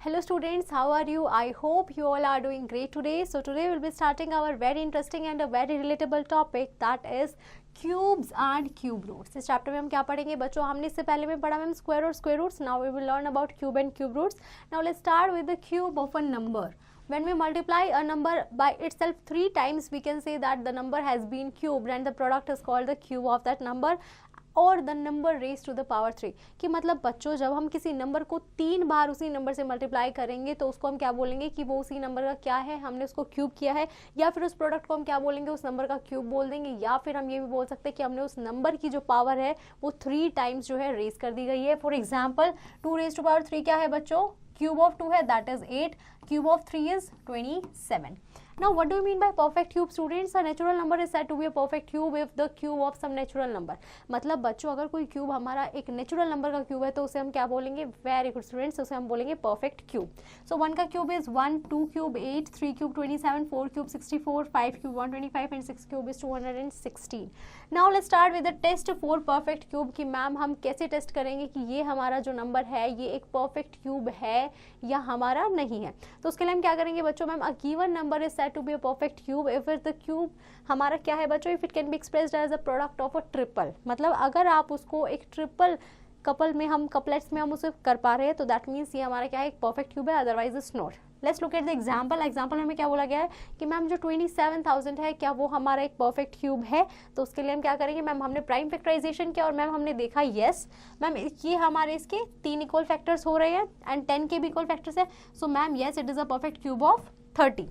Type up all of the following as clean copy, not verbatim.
Hello students, how are you? I hope you all are doing great today. So today we'll be starting our very interesting and a very relatable topic, that is cubes and cube roots. इस chapter में हम क्या पढ़ेंगे बच्चों? हमने इससे पहले में पढ़ा मैम स्क्वायर और square roots. Now we will learn about cube and cube roots. Now let's start with the cube of a number. When we multiply a number by itself 3 times, we can say that the number has been cubed and the product is called the cube of that number और the number raise to the power 3. कि मतलब बच्चों जब हम किसी number को 3 बार उसी number से मल्टीप्लाई करेंगे तो उसको हम क्या बोलेंगे कि वो उसी नंबर का क्या है, हमने उसको क्यूब किया है, या फिर उस प्रोडक्ट को हम क्या बोलेंगे, उस नंबर का क्यूब बोल देंगे, या फिर हम ये भी बोल सकते हैं कि हमने उस नंबर की जो पावर है वो 3 टाइम्स जो है रेज कर दी गई है. For example 2 raise to power 3 क्या है बच्चों? क्यूब ऑफ 2 है, that is 8. Cube of 3 is 27. Now what do you mean by perfect cube students? A natural number is said to be a perfect cube if the cube of some natural number. मतलब बच्चों अगर कोई cube हमारा एक natural number का cube है तो उसे हम क्या बोलेंगे? वेरी गुड स्टूडेंट्स, उसे हम बोलेंगे परफेक्ट क्यूब. सो 1 का cube is 1, 2 cube 8, 3 cube 27, 4 cube 64, 5 cube 125 and 6 cube is 216. Now let's start with the test for perfect cube. कि मैम हम कैसे टेस्ट करेंगे कि ये हमारा जो नंबर है ये एक परफेक्ट क्यूब है या हमारा नहीं है. तो उसके लिए हम क्या करेंगे बच्चों? Ma'am a given number is said to be a perfect cube if the cube हमारा क्या है बच्चों? If it can be expressed as a product of a triple. मतलब अगर आप उसको एक ट्रिपल कपल में हम कपलेट्स में हम उसे कर पा रहे हैं तो दैट मीन्स ये हमारा क्या है? एक परफेक्ट क्यूब है, otherwise is not. Let's look at the example. Example में क्या बोला गया है कि मैम जो 27,000 है क्या वो हमारा एक परफेक्ट क्यूब है? तो उसके लिए हम क्या करेंगे? मैम हमने प्राइम फैक्टराइजेशन किया और मैम हमने देखा यस मैम ये हमारे इसके 3 इक्वल फैक्टर्स हो रहे हैं एंड 10 के भी इक्वल फैक्टर्स है. So ma'am yes it is a perfect cube of 30.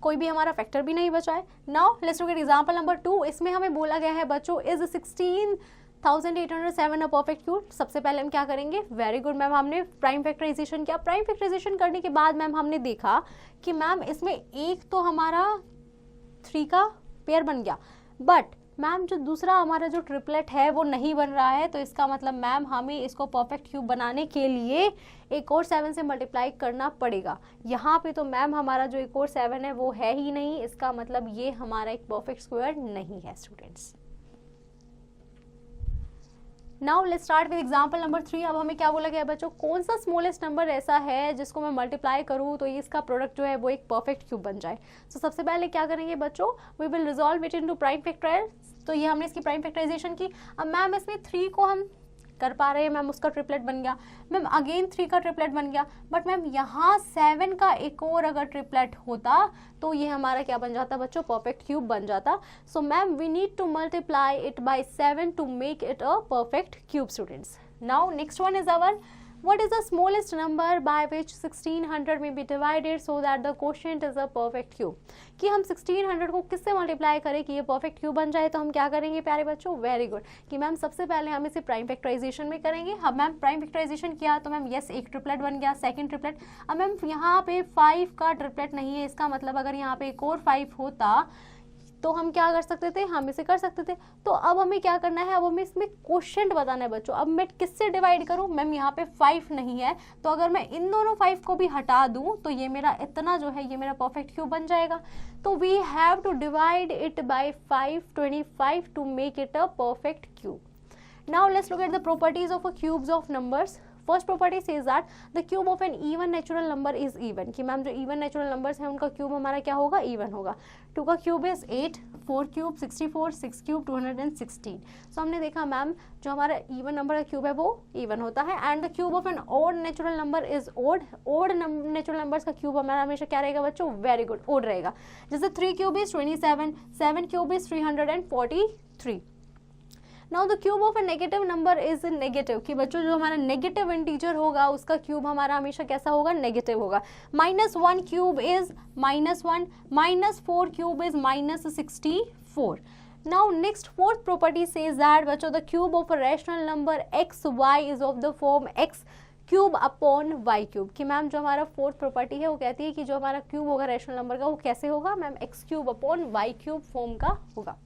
कोई भी हमारा फैक्टर भी नहीं बचा है. Now let's look at example number 2. इसमें हमें बोला गया है बच्चों इज 16,807 अ परफेक्ट क्यूब. सबसे पहले हम क्या करेंगे? वेरी गुड मैम हमने प्राइम फैक्टराइजेशन किया. प्राइम फैक्टराइजेशन करने के बाद मैम हमने देखा कि मैम इसमें एक तो हमारा 3 का पेयर बन गया, बट मैम जो दूसरा हमारा जो ट्रिपलेट है वो नहीं बन रहा है. तो इसका मतलब मैम हमें इसको परफेक्ट क्यूब बनाने के लिए एक और 7 से मल्टीप्लाई करना पड़ेगा. यहाँ पे तो मैम हमारा जो एक और 7 है वो है ही नहीं. इसका मतलब ये हमारा एक परफेक्ट स्क्वायर नहीं है students. Now let's start with example number 3. अब हमें क्या बोला गया बच्चों? कौन सा स्मॉलेस्ट नंबर ऐसा है जिसको मैं मल्टीप्लाई करूँ तो इसका प्रोडक्ट जो है वो एक परफेक्ट क्यूब बन जाए. तो सबसे पहले क्या करेंगे बच्चों? We will resolve it into prime factorize. तो ये हमने इसकी प्राइम फैक्टराइजेशन की. अब मैम इसमें 3 को हम कर पा रहे हैं, मैम उसका ट्रिपलेट बन गया. मैम अगेन 3 का ट्रिपलेट बन गया, बट मैम यहाँ 7 का एक और अगर ट्रिपलेट होता तो ये हमारा क्या बन जाता बच्चों? परफेक्ट क्यूब बन जाता. So ma'am we need to multiply it by 7 to make it a perfect cube students. Now next one is our what is the smallest number by which 1600 may be divided so that the quotient is a perfect cube. कि हम 1600 को किससे multiply करें कि ये perfect cube बन जाए? तो हम क्या करेंगे प्यारे बच्चों? Very good. कि मैम सबसे पहले हम इसे प्राइम फैक्टराइजेशन में करेंगे. अब मैम प्राइम फैक्टराइजेशन किया तो मैम यस एक ट्रिपलेट बन गया, सेकंड ट्रिपलेट. अब मैम यहाँ पे 5 का ट्रिपलेट नहीं है. इसका मतलब अगर यहाँ पे एक और 5 होता तो हम क्या कर सकते थे? हम इसे कर सकते थे. तो अब हमें क्या करना है? अब हमें इसमें क्वोशिएंट बताना है बच्चों. अब मैं किससे डिवाइड करूं? मैम यहाँ पे 5 नहीं है, तो अगर मैं इन दोनों 5 को भी हटा दूं तो ये मेरा इतना जो है ये मेरा परफेक्ट क्यूब बन जाएगा. तो we have to divide it by 525 to make it a perfect cube. Now let's look at the properties of a cubes of numbers. First property says that the cube of an even natural number is even. कि ma'am जो even natural numbers हैं उनका cube हमारा क्या होगा? Even होगा. 2 का cube is 8, 4 cube 64, 6 cube 216. सो हमने देखा मैम जो हमारा इवन नंबर का क्यूब है वो इवन होता है. And the cube of an odd natural number is odd. Odd natural numbers का क्यूब हमारा हमेशा क्या रहेगा बच्चों? वेरी गुड, ओड रहेगा. जैसे 3 cube is 27, 7 cube is 343. Now the cube of a negative number is negative. कि बच्चों जो हमारा नेगेटिव इंटीजर होगा उसका क्यूब हमारा हमेशा कैसा होगा? नेगेटिव होगा. -1 cube is -1, -4 cube is -64. Now next fourth property says that बच्चों the cube of a rational number x y is of the form x cube upon y cube. कि ma'am जो हमारा फोर्थ प्रॉपर्टी है वो कहती है कि जो हमारा क्यूब होगा रैशनल नंबर का वो कैसे होगा? Ma'am x cube upon y cube form का होगा.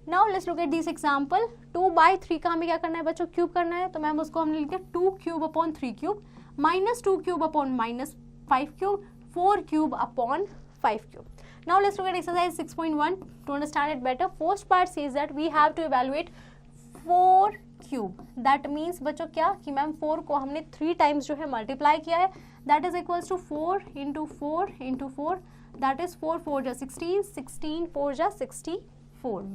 Now let's look at this example. 2/3 का हमें क्या करना है बच्चों? क्यूब करना है. तो मैम उसको हमने लिखा 2 cube upon 3 cube, -2 cube upon -5 cube, 4 cube upon 5 cube. Now let's look at exercise 6.1 to understand it better. First part says that we have to evaluate 4 cube, that means बच्चों क्या कि ma'am 4 को हमने 3 times जो है multiply किया है, that is equals to 4 into 4 into 4, that is 4 4 जा 16, 16 4 जा 64.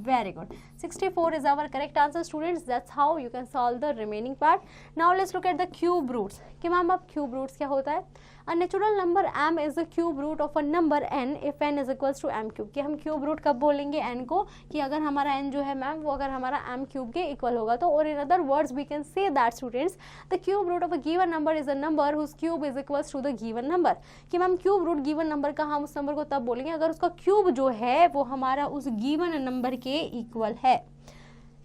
Very good. 64 is our correct answer, students. That's how you can solve the remaining part. Now let's look at the cube roots. कि ma'am अब cube roots क्या होता है? A natural number m is the cube root of a number n if n is equals to m cube. कि हम cube root कब बोलेंगे n को कि अगर हमारा n जो है मैम वो अगर हमारा m cube के इक्वल होगा तो, और in other words we can say that students the cube root of a given number is a number whose cube is equals to the given number. कि ma'am cube root given number का हम उस number को तब बोलेंगे अगर उसका cube जो है वो हमारा उस given number के इक्वल है.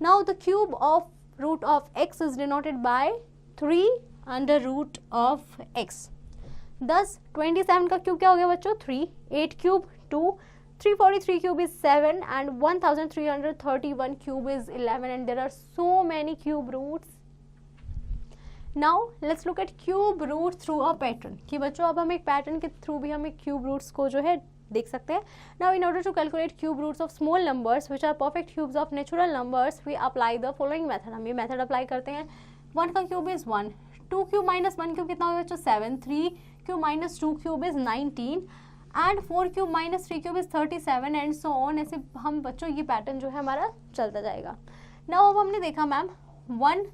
Now the cube of root of x is denoted by 3 under root of x. 27 का क्यूब क्या हो गया बच्चों? 3, 8 cube 2, 343 cube is 7 and 1331 cube is 11 and there are so many cube roots. Now let's look at cube root through a pattern. कि बच्चों अब हम एक पैटर्न के थ्रू भी हम एक क्यूब रूट्स को जो है देख सकते हैं. Now in order to calculate cube roots of small numbers which are perfect cubes of natural numbers we apply the following method. हम ये मेथड अप्लाई करते हैं. 1 का cube is 1, 2 cube minus 1 cube कितना होगा बच्चों? 7, 3 cube minus 2 cube is 19 and 4 cube minus 3 cube is 37 and so on. ऐसे हम बच्चों ये पैटर्न जो है हमारा चलता जाएगा. नाउ अब हमने देखा मैम 1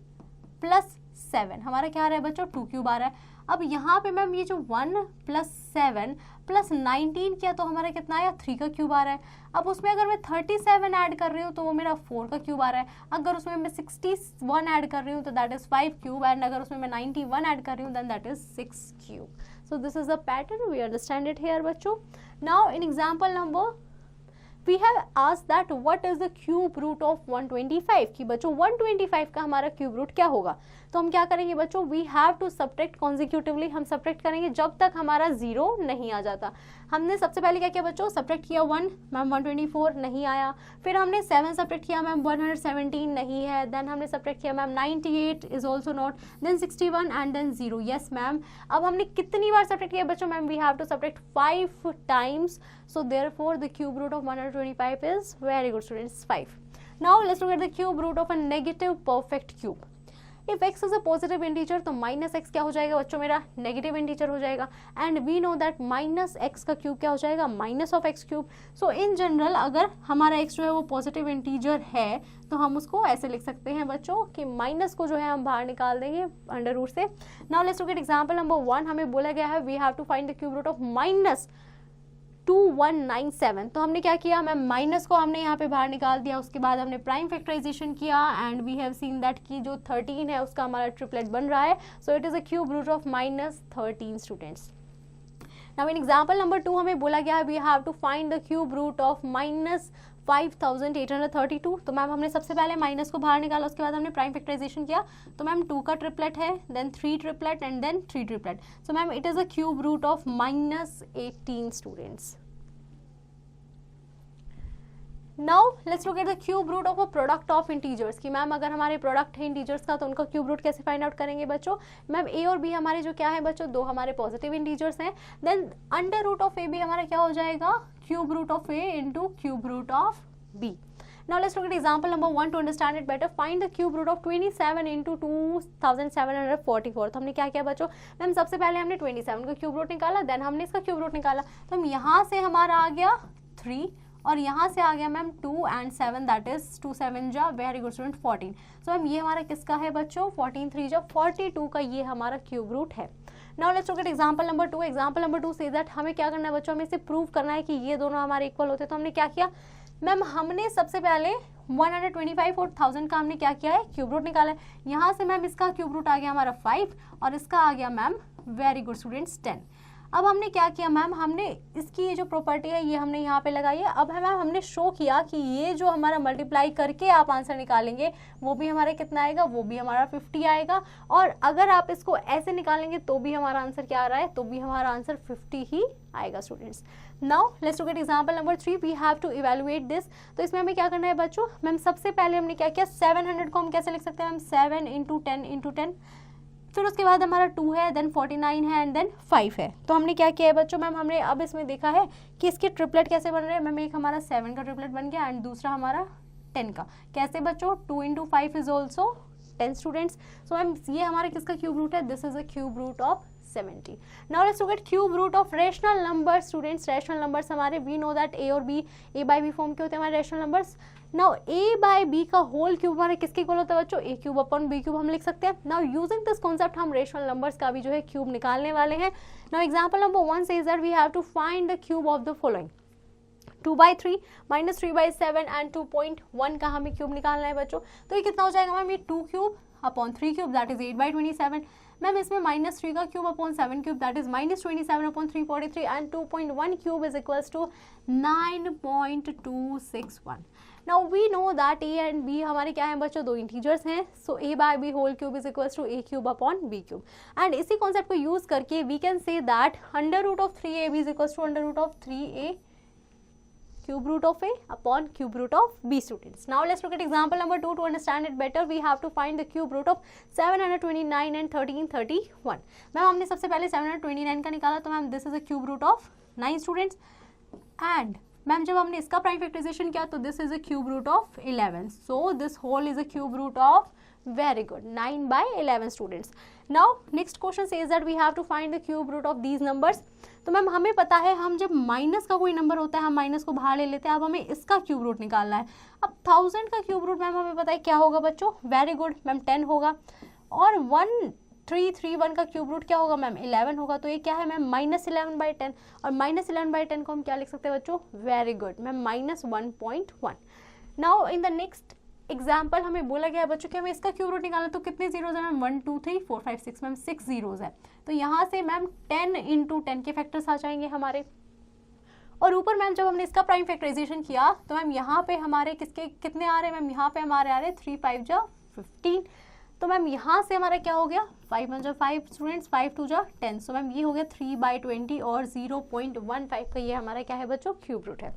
प्लस 7 हमारा क्या आ रहा है बच्चों? 2 क्यूब आ रहा है. अब यहाँ पे मैम ये जो 1 प्लस 7 प्लस 19 किया तो हमारा कितना आया? 3 का क्यूब आ रहा है. अब उसमें अगर मैं 37 ऐड कर रही हूँ तो वो मेरा 4 का क्यूब आ रहा है. अगर उसमें मैं 61 ऐड कर रही हूँ तो दैट इज 5 क्यूब एंड अगर उसमें मैं 91 ऐड कर रही हूँ then that is 6 cube. So this is the pattern, we understand it here बच्चों. Now in example number we have asked that what is the cube root of 125. कि बच्चों 125 का हमारा क्यूब रूट क्या होगा? तो हम क्या करेंगे बच्चों? We have to subtract consecutively. हम सब्ट्रैक्ट करेंगे जब तक हमारा 0 नहीं आ जाता. हमने सबसे पहले क्या किया बच्चों? सब्ट्रैक्ट किया 1, मैम 124 नहीं आया. फिर हमने 7 सब्ट्रैक्ट किया मैम 117 नहीं है. देन हमने सब्ट्रैक्ट किया ma'am 98 is also not. Then 61 and then 0. Yes ma'am. अब हमने कितनी बार सब्ट्रैक्ट किया बच्चों? Ma'am we have to subtract 5 times. So therefore the cube root of 125 is, very good students, 5. Now let's look at the cube root of a negative perfect cube. If x is a positive integer तो minus x क्या हो जाएगा बच्चों? मेरा negative integer हो जाएगा. And we know that minus x का cube क्या हो जाएगा? Minus of x cube. So in general अगर हमारा x जो है वो positive integer है तो हम उसको ऐसे लिख सकते हैं बच्चों कि माइनस को जो है हम बाहर निकाल देंगे अंडर रूट से. Now let's look at example number 1. हमें बोला गया है we have to find the cube root of minus 2197. तो हमने क्या किया मैम? माइनस को हमने यहाँ पे बाहर निकाल दिया. उसके बाद हमने प्राइम फैक्टराइजेशन किया and we have seen that कि जो 13 है उसका हमारा ट्रिपलेट बन रहा है. So it is a cube root of minus 13 students. Now in example number 2 हमें बोला गया है we have to find the cube root of minus 5832. तो मैम हमने सबसे पहले माइनस को बाहर निकाला. उसके बाद हमने प्राइम फैक्टराइजेशन किया. तो मैम 2 का ट्रिपलेट है, then 3 triplet and then 3 triplet. So ma'am it is a cube root of minus 18 students. Now let's look at the cube root of a product of integers. कि ma'am अगर हमारे product है integers का तो उनका cube root कैसे find out करेंगे बच्चों? मैम ए और बी हमारे जो क्या है बच्चों? 2 हमारे पॉजिटिव इंटीजर्स हैं. Then under root of a भी हमारा क्या हो जाएगा? Cube root of a into cube root of b. Now let's look at example number 1 to understand it better. Find the cube root of 27 into 2744. तो हमने क्या किया बच्चों? मैम सबसे पहले हमने 27 का क्यूब रूट निकाला, देन हमने इसका क्यूब रूट निकाला. तो हम यहाँ से हमारा आ गया 3 और यहाँ से आ गया मैम 2 एंड 7 दैट इज 2 7 जा, वेरी गुड स्टूडेंट, 14. सो मैम ये हमारा किसका है बच्चों? 14 3 जा 42 का ये हमारा क्यूब रूट है. Now let's look at example number 2. Example number 2 say that हमें क्या करना है बच्चों? हमें इसे प्रूव करना है कि ये दोनों हमारे इक्वल होते हैं. तो हमने क्या किया मैम? हमने सबसे पहले 125 और 1000 का हमने क्या किया है? क्यूब रूट निकाला है. यहाँ से मैम इसका क्यूब रूट आ गया हमारा 5 और इसका आ गया मैम, वेरी गुड स्टूडेंट्स, 10. अब हमने क्या किया मैम? हमने इसकी ये जो प्रॉपर्टी है ये हमने यहाँ पे लगाई है. अब मैम हमने शो किया कि ये जो हमारा मल्टीप्लाई करके आप आंसर निकालेंगे वो भी हमारा कितना आएगा? वो भी हमारा 50 आएगा. और अगर आप इसको ऐसे निकालेंगे तो भी हमारा आंसर क्या आ रहा है? तो भी हमारा आंसर 50 ही आएगा students. Now let's look at example number 3. We have to evaluate this. तो इसमें हमें क्या करना है बच्चों? मैम सबसे पहले हमने क्या किया? 700 को हम कैसे लिख सकते हैं मैम? 7 into 10 into 10. फिर उसके बाद हमारा 2 है, देन 49 है एंड देन 5 है. तो हमने क्या किया है बच्चों? मैम हमने अब इसमें देखा है कि इसके ट्रिपलेट कैसे बन रहे हैं. मैम एक हमारा 7 का ट्रिपलेट बन गया एंड दूसरा हमारा 10 का. कैसे बच्चों? 2 into 5 is also 10 students. So ma'am ये हमारा किसका क्यूब रूट है? This is a cube root of 70. Now let's look at cube root of rational numbers. Students, rational numbers हमारे, we know that a और b, a by b form के होते हैं हमारे rational numbers. Now a by b का whole cube हमारे किसके equal होता है बच्चों? a cube upon b cube हम लिख सकते हैं. Now using this concept हम rational numbers का भी जो है क्यूब निकालने वाले हैं. Now example number 1 says that we have to find the cube of the following. 2 by 3 minus 3 by 7 and 2.1 का हमें क्यूब निकालना है बच्चों. तो ये कितना हो जाएगा मैम? ये 2 cube upon 3 cube that is 8 by 27. Ma'am इसमें माइनस 3 का cube upon 7 cube that is minus 27 upon 343 and 2.1 cube is equals to 9.261. Now we know that a and b हमारे क्या हैं बच्चों? दो इंटीजर्स हैं. So a by b whole cube is equals to a cube upon b cube. And इसी concept को use करके we can say that under root of 3ab is equals to under root of 3a cube root of a upon cube root of b. Students, now let's look at example number 2. To understand it better we have to find the cube root of 729 and 1331. Ma'am हमने सबसे पहले 729 का निकाला, तो ma'am this is a cube root of 9 students. And ma'am जब हमने इसका prime factorization किया तो this is a cube root of 11. So this whole is a cube root of, very good, 9 by 11 students. Now next question says that we have to find the cube root of these numbers. तो ma'am हमें पता है हम जब minus का कोई number होता है हम माइनस को बाहर ले लेते हैं. अब हमें इसका क्यूब रूट निकालना है. अब 1000 का क्यूब रूट मैम हमें पता है क्या होगा बच्चों? वेरी गुड मैम 10 होगा. और 1331 का क्यूब रूट क्या होगा मैम? 11 होगा. तो ये क्या है मैम? Minus 11 by 10. और माइनस 11 by 10 को हम क्या लिख सकते हैं बच्चों? Very good ma'am minus 1.1. Now in the next example हमें बोला गया है बच्चों कि हमें इसका क्यूब रूट निकालना. तो कितने जीरोज है मैम? 1 2 3 4 5 6 मैम 6 जीरोज है. तो यहाँ से मैम 10 इंटू 10 के फैक्टर्स आ जाएंगे हमारे. और ऊपर मैम जब हमने इसका प्राइम फैक्टराइजेशन किया तो मैम यहाँ पे हमारे किसके कितने आ रहे हैं मैम? यहाँ पे हमारे आ रहे हैं 3 5 जा 15. तो मैम यहाँ से हमारा क्या हो गया? 5 1 जा 5 स्टूडेंट्स, 5 2 जा 10. सो मैम ये हो गया 3 by 20 और 0.15 का ये हमारा क्या है बच्चों? क्यूब रूट है.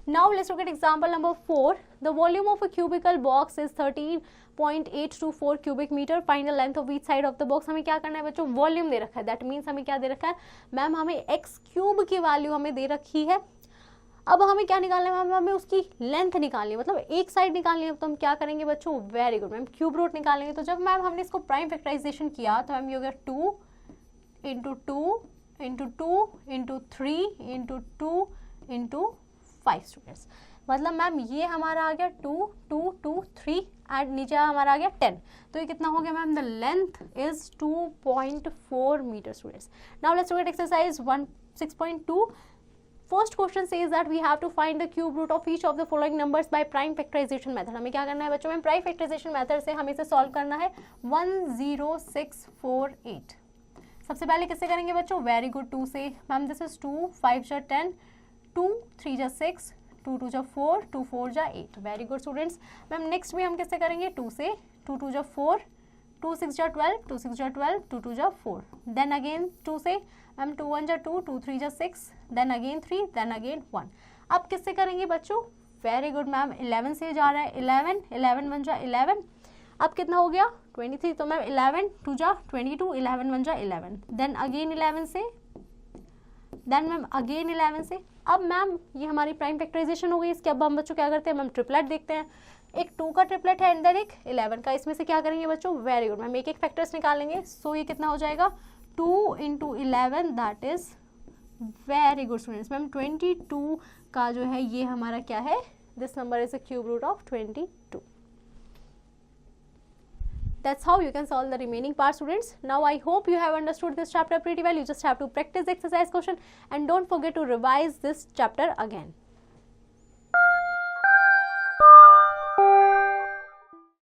Now let's look at example number 4. The volume of a cubical box is 13.824 cubic meter. Find the length of each side of the box. हमें क्या करना है बच्चों? वॉल्यूम दे रखा है. दैट मीन्स हमें क्या दे रखा है मैम? हमें एक्स क्यूब की वैल्यू हमें दे रखी है. अब हमें क्या निकालना है मैम? हमें उसकी लेंथ निकालनी है, मतलब एक साइड निकालनी है. तो हम क्या करेंगे बच्चों? Very good ma'am cube root निकालेंगे. तो जब मैम हमने इसको प्राइम फैक्टराइजेशन किया तो मैम ये हो गया 2 into 2 into 2 into 3 into 2 into 5 students. मतलब मैम ये हमारा आ गया 2 2 2 3 एंड नीचे हमारा आ गया 10. तो ये कितना हो गया ma'am? The length is 2.4 metre students. Now let's look at exercise 6.2. First question says that we have to find the cube root of each of the following numbers by prime factorization method. हमें क्या करना है बच्चों? Ma'am prime factorization method से हमें इसे solve करना है. 10648. सबसे पहले किससे करेंगे बच्चों? वेरी गुड 2 से. मैम दिस इज 2 5 जा 10 2 3 जा 6 2 2 जा 4 2 4 जा 8. Very good students. Ma'am next भी हम किससे करेंगे? 2 से. 2 2 जा 4 2 6 जा 12 2 6 जा 12 2 2 जा 4. देन अगेन 2 से. मैम 2 1 जा 2 2 3 जा 6 देन अगेन 3 देन अगेन 1. अब किससे करेंगे बच्चों? वेरी गुड मैम 11 से जा रहा है. 11 11 1 जा 11. अब कितना हो गया? 23. तो मैम 11 2 जा 22 11 1 जा 11. देन अगेन 11 से. देन मैम अगेन 11 से. अब मैम ये हमारी प्राइम फैक्टराइजेशन हो गई. इसके अब हम बच्चों क्या करते हैं मैम? ट्रिपलेट देखते हैं. एक 2 का ट्रिपलेट है एंड देन एक 11 का. इसमें से क्या करेंगे बच्चों? वेरी गुड मैम एक एक फैक्टर्स निकालेंगे. सो ये कितना हो जाएगा? 2 into 11 that is very good students ma'am 22 का जो है ये हमारा क्या है? This number is a cube root of 22. That's how you can solve the remaining part, students. Now I hope you have understood this chapter pretty well. You just have to practice the exercise question and don't forget to revise this chapter again.